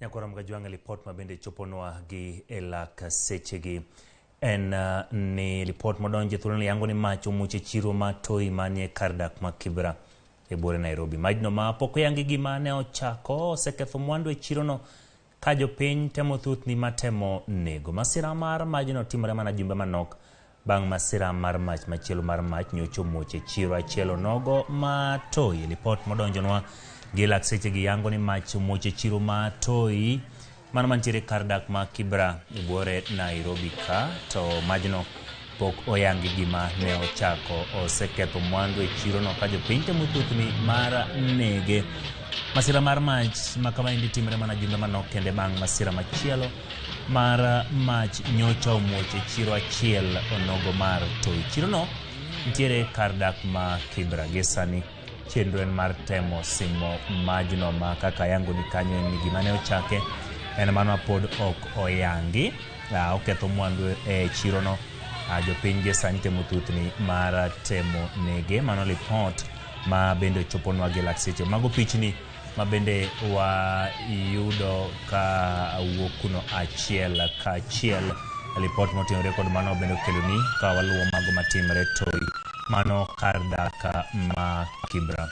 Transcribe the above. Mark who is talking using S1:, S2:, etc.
S1: Nyakora mgajwanga report mabende choponwa gi elak sechegi en ni report modonje thulani yango ni macho muche chiro matoi manie kardak makibra e bore Nairobi. Majno ma poko yangi gima ne ochako seketho mwandu e chirono ka jopiny temo thuth ni matemo nego. Masira mar majno timore mana jumbe manok bang' masira mar mach machielo mar mach nyocho muche chiro achielo nogo matoi. Report modonjonwa gi elak sechegi yango ni mach muche chiro matoi mana mantiere kardak ma Kibra e bore Nairobi ka to majno pok oyangi gima ne ochako oseketho mwandu e chirono ka jopiny temo thuthni mar nege. Masira mar mach makamaendi timore mana jumbe manok kende bang' masira machielo mar mach nyocha omuoche chiro achiel onogo mar toi. Chirono nitiere kardak ma Kibra gi sani chenro en mar temo simo majno ma kaka yango ni kanyo en gima ne ochake en mano pod ok oyangi oketho mwandu e chirono. Jopiny gi sani temo thuthni mar temo nege. Mano report ma bende choponwa gi elak seche mago pichni ma bende wa yudo ka wuok kuno achiel ka achiel. Report motimore kod mano bende okeloni ka waluwo mago matimre toi mano kardak ma Kibra.